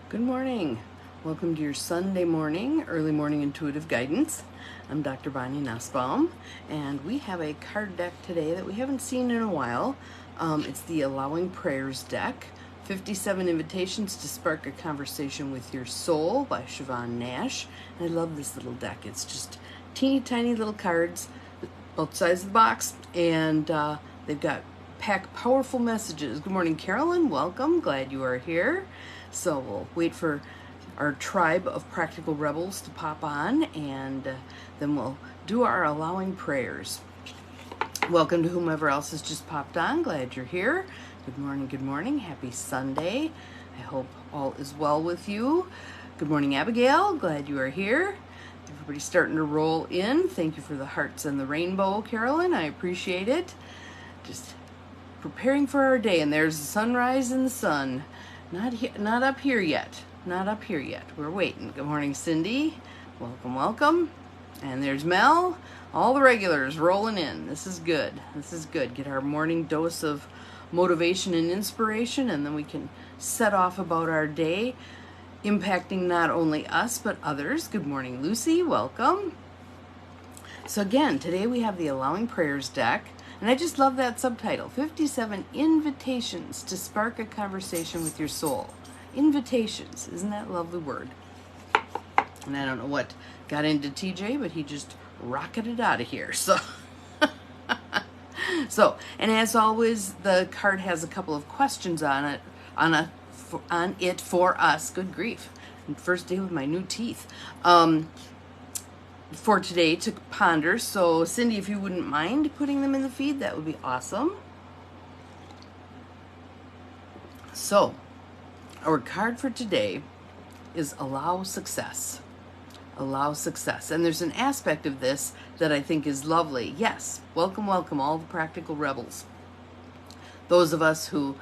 Good morning. Welcome to your Sunday morning, early morning intuitive guidance. I'm Dr. Bonnie Nussbaum, and we have a card deck today that we haven't seen in a while. It's the Allowing Prayers deck, 57 Invitations to Spark a Conversation with Your Soul by Siobhan Nash. And I love this little deck. It's just teeny tiny little cards, both sides of the box, and they've got pack powerful messages. Good morning, Carolyn. Welcome. Glad you are here. So we'll wait for our tribe of practical rebels to pop on, and then we'll do our allowing prayers. Welcome to whomever else has just popped on. Glad you're here. Good morning, good morning. Happy Sunday. I hope all is well with you. Good morning, Abigail. Glad you are here. Everybody's starting to roll in. Thank you for the hearts and the rainbow, Carolyn. I appreciate it. Just preparing for our day, and there's the sunrise and the sun. Not up here yet. Not up here yet. We're waiting. Good morning, Cindy. Welcome, welcome. And there's Mel. All the regulars rolling in. This is good. This is good. Get our morning dose of motivation and inspiration, and then we can set off about our day, impacting not only us, but others. Good morning, Lucy. Welcome. So again, today we have the Allowing Prayers deck. And I just love that subtitle, 57 Invitations to Spark a Conversation with Your Soul. Invitations, isn't that a lovely word? And I don't know what got into TJ, but he just rocketed out of here. So, and as always, the card has a couple of questions on it for us. Good grief. First day with my new teeth. For today to ponder. So Cindy, if you wouldn't mind putting them in the feed, that would be awesome. So our card for today is allow success. Allow success. And there's an aspect of this that I think is lovely. Yes, welcome, welcome, all the practical rebels. Those of us who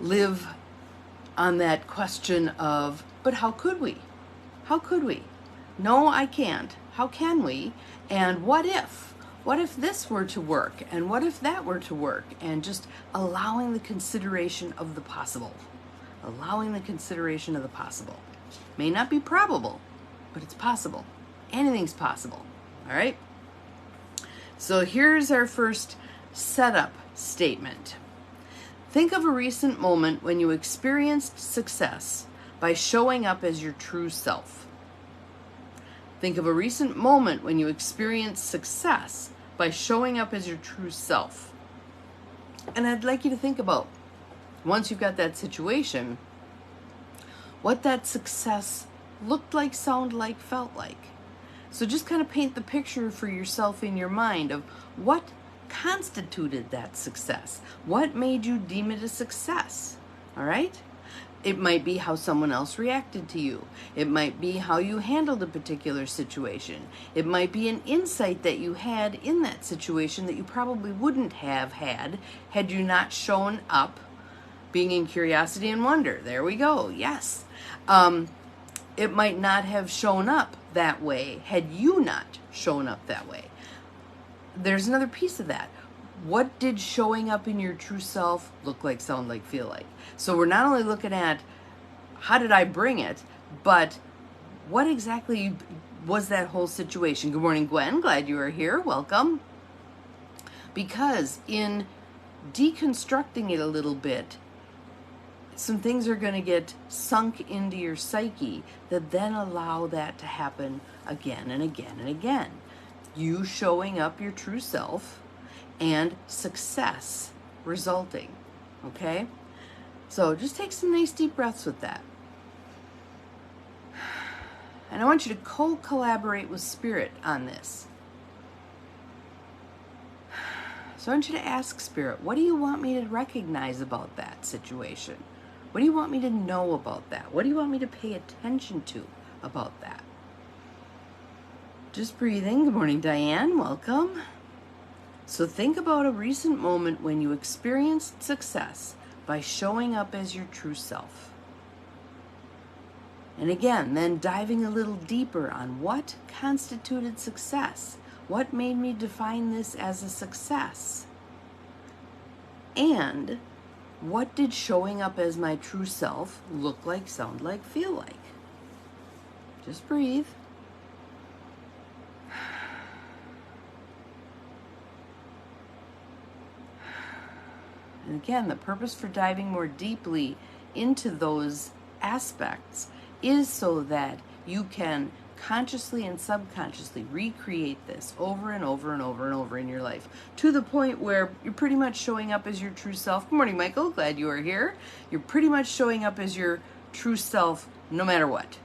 live on that question of, but how could we? How could we? No, I can't. How can we? And what if? What if this were to work? And what if that were to work? And just allowing the consideration of the possible. Allowing the consideration of the possible. May not be probable, but it's possible. Anything's possible. All right? So here's our first setup statement. Think of a recent moment when you experienced success by showing up as your true self. Think of a recent moment when you experienced success by showing up as your true self. And I'd like you to think about, once you've got that situation, what that success looked like, sounded like, felt like. So just kind of paint the picture for yourself in your mind of what constituted that success. What made you deem it a success? All right? It might be how someone else reacted to you. It might be how you handled a particular situation. It might be an insight that you had in that situation that you probably wouldn't have had you not shown up, being in curiosity and wonder. There we go. Yes. It might not have shown up that way had you not shown up that way. There's another piece of that. What did showing up in your true self look like, sound like, feel like? So we're not only looking at how did I bring it, but what exactly was that whole situation? Good morning, Gwen. Glad you are here. Welcome. Because in deconstructing it a little bit, some things are going to get sunk into your psyche that then allow that to happen again and again and again. You showing up your true self and success resulting. Okay? So just take some nice deep breaths with that. And I want you to co-collaborate with Spirit on this. So I want you to ask Spirit, what do you want me to recognize about that situation? What do you want me to know about that? What do you want me to pay attention to about that? Just breathing. Good morning, Diane. Welcome. So think about a recent moment when you experienced success by showing up as your true self. And again, then diving a little deeper on what constituted success. What made me define this as a success? And What did showing up as my true self look like, sound like, feel like? Just breathe. And again, the purpose for diving more deeply into those aspects is so that you can consciously and subconsciously recreate this over and over and over and over in your life, to the point where you're pretty much showing up as your true self. Good morning, Michael. Glad you are here. You're pretty much showing up as your true self no matter what.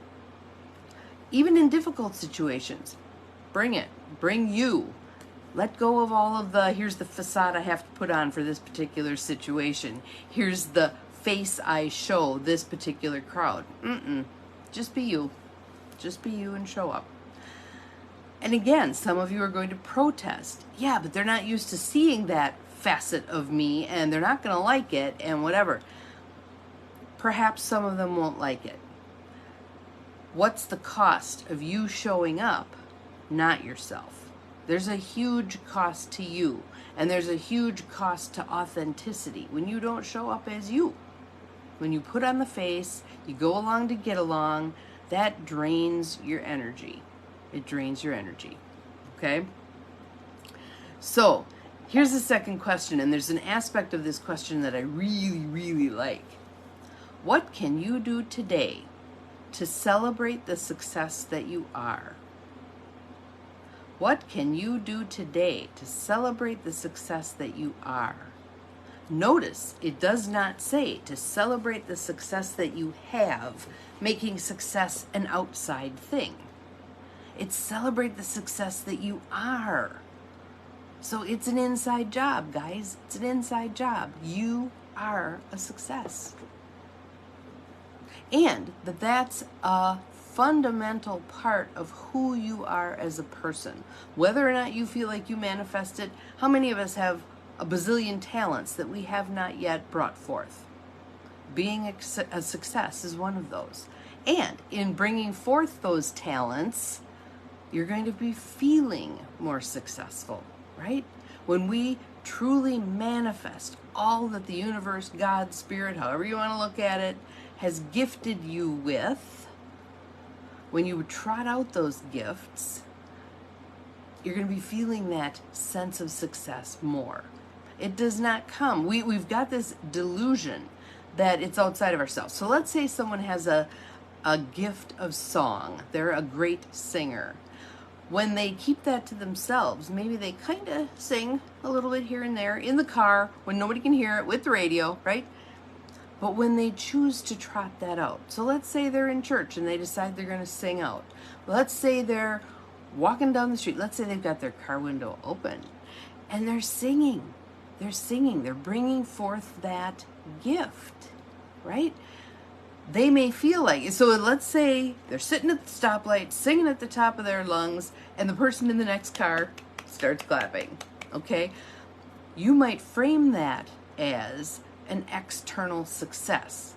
Even in difficult situations, bring it. Bring you. Let go of all of the, here's the facade I have to put on for this particular situation. Here's the face I show this particular crowd. Just be you. Just be you and show up. And again, some of you are going to protest. Yeah, but they're not used to seeing that facet of me, and they're not going to like it, and whatever. Perhaps some of them won't like it. What's the cost of you showing up, not yourself? There's a huge cost to you, and there's a huge cost to authenticity when you don't show up as you. When you put on the face, you go along to get along, that drains your energy. It drains your energy, okay? So, here's the second question, and there's an aspect of this question that I really, really like. What can you do today to celebrate the success that you are? What can you do today to celebrate the success that you are? Notice it does not say to celebrate the success that you have, making success an outside thing. It's celebrate the success that you are. So it's an inside job, guys. It's an inside job. You are a success. And that's a fundamental part of who you are as a person. Whether or not you feel like you manifest it, how many of us have a bazillion talents that we have not yet brought forth? Being a success is one of those. And in bringing forth those talents, you're going to be feeling more successful, right? When we truly manifest all that the universe, God, Spirit, however you want to look at it, has gifted you with, when you trot out those gifts, you're going to be feeling that sense of success more. It does not come. We've got this delusion that it's outside of ourselves. So let's say someone has a gift of song. They're a great singer. When they keep that to themselves, maybe they kind of sing a little bit here and there in the car when nobody can hear it with the radio, right? But when they choose to trot that out, so let's say they're in church and they decide they're going to sing out. Let's say they're walking down the street. Let's say they've got their car window open and they're singing. They're singing. They're bringing forth that gift, right? They may feel like it. So let's say they're sitting at the stoplight, singing at the top of their lungs, and the person in the next car starts clapping, okay? You might frame that as an external success,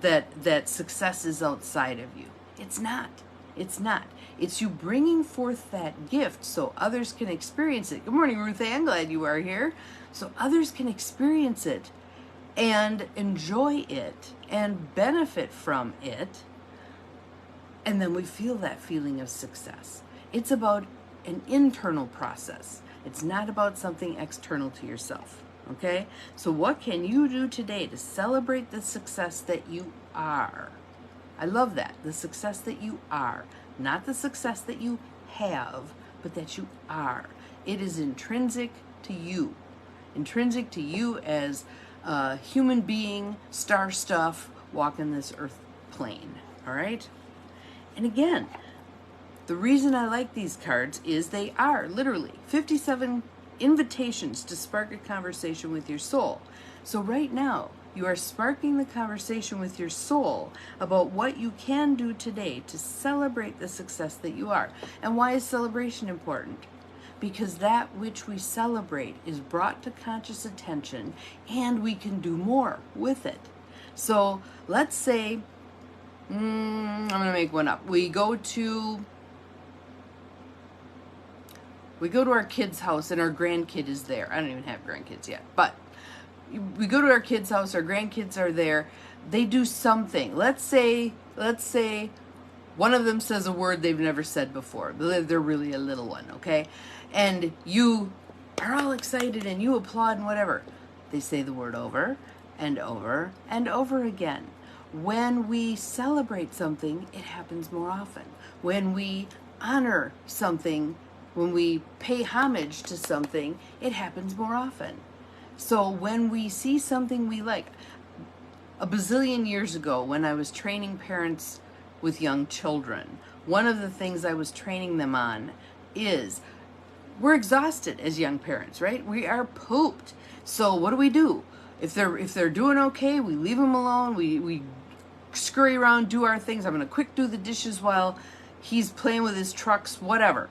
that success is outside of you. It's not. It's not. It's you bringing forth that gift so others can experience it. Good morning, Ruth Ann. Glad you are here. So others can experience it and enjoy it and benefit from it. And then we feel that feeling of success. It's about an internal process. It's not about something external to yourself. Okay? So what can you do today to celebrate the success that you are? I love that. The success that you are. Not the success that you have, but that you are. It is intrinsic to you. Intrinsic to you as a human being, star stuff, walking this earth plane. All right? And again, the reason I like these cards is they are literally 57 invitations to spark a conversation with your soul. So right now, you are sparking the conversation with your soul about what you can do today to celebrate the success that you are. And why is celebration important? Because that which we celebrate is brought to conscious attention and we can do more with it. So let's say, I'm going to make one up. We go to our kid's house and our grandkid is there. I don't even have grandkids yet, but we go to our kids' house, our grandkids are there, they do something. Let's say one of them says a word they've never said before. They're really a little one, okay? And you are all excited and you applaud and whatever. They say the word over and over and over again. When we celebrate something, it happens more often. When we honor something, when we pay homage to something, it happens more often. So when we see something we like, a bazillion years ago when I was training parents with young children, one of the things I was training them on is we're exhausted as young parents, right? We are pooped. So what do? If they're doing okay, we leave them alone. We scurry around, do our things. I'm going to quick do the dishes while he's playing with his trucks, whatever.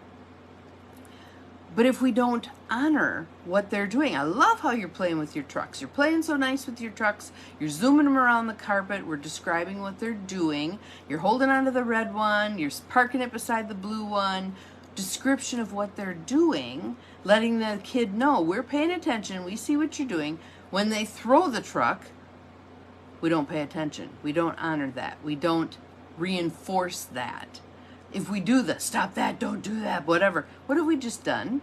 But if we don't honor what they're doing, I love how you're playing with your trucks. You're playing so nice with your trucks. You're zooming them around the carpet. We're describing what they're doing. You're holding onto the red one. You're parking it beside the blue one. Description of what they're doing, letting the kid know we're paying attention. We see what you're doing. When they throw the truck, we don't pay attention. We don't honor that. We don't reinforce that. If we do the stop that, don't do that, whatever, what have we just done?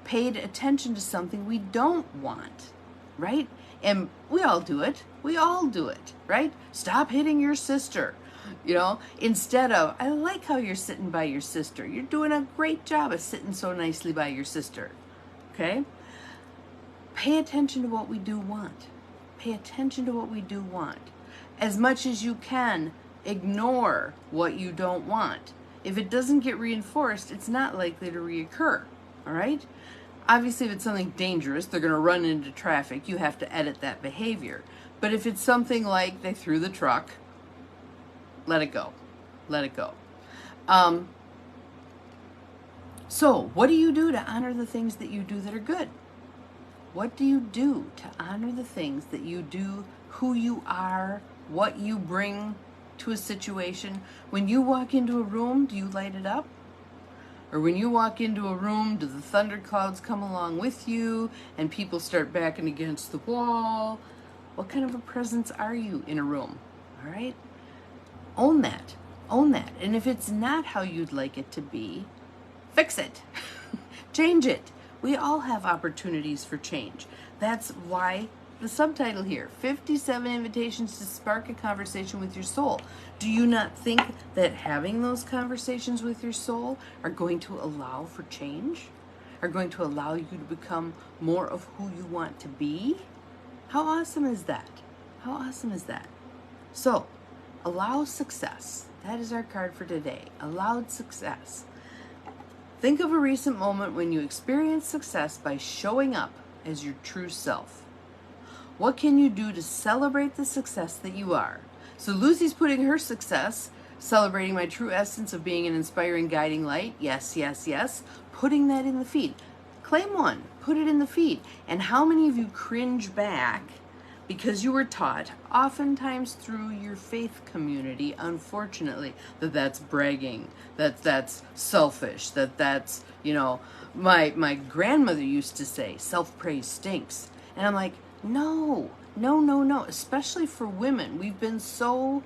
Paid attention to something we don't want, right? And we all do it. We all do it, right? Stop hitting your sister, instead of, I like how you're sitting by your sister. You're doing a great job of sitting so nicely by your sister, okay? Pay attention to what we do want. Pay attention to what we do want. As much as you can, ignore what you don't want. If it doesn't get reinforced, it's not likely to reoccur, all right? Obviously, if it's something dangerous, they're going to run into traffic, you have to edit that behavior. But if it's something like they threw the truck, let it go. Let it go. So, what do you do to honor the things that you do that are good? What do you do to honor the things that you do, who you are, what you bring to a situation? When you walk into a room, do you light it up? Or when you walk into a room, do the thunderclouds come along with you and people start backing against the wall? What kind of a presence are you in a room? All right? Own that. Own that. And if it's not how you'd like it to be, fix it. Change it. We all have opportunities for change. That's why the subtitle here, 57 invitations to spark a conversation with your soul. Do you not think that having those conversations with your soul are going to allow for change? Are going to allow you to become more of who you want to be? How awesome is that? How awesome is that? So, allow success. That is our card for today. Allowed success. Think of a recent moment when you experienced success by showing up as your true self. What can you do to celebrate the success that you are? So Lucy's putting her success, celebrating my true essence of being an inspiring guiding light. Yes, yes, yes. Putting that in the feed. Claim one. Put it in the feed. And how many of you cringe back because you were taught, oftentimes through your faith community, unfortunately, that that's bragging, that's selfish, that's, my grandmother used to say, self-praise stinks. And I'm like, no, especially for women. We've been so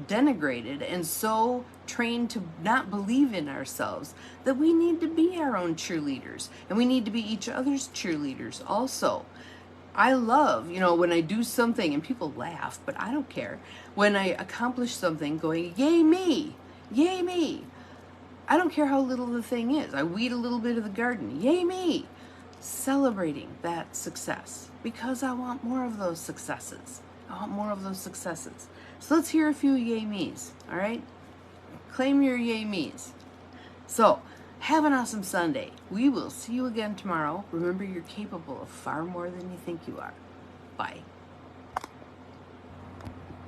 denigrated and so trained to not believe in ourselves that we need to be our own cheerleaders, and we need to be each other's cheerleaders also. I love, when I do something and people laugh, but I don't care. When I accomplish something, going, yay me, yay me. I don't care how little the thing is. I weed a little bit of the garden, yay me. Celebrating that success, because I want more of those successes. I want more of those successes. So let's hear a few yay me's, all right? Claim your yay me's. So, have an awesome Sunday. We will see you again tomorrow. Remember, you're capable of far more than you think you are. Bye.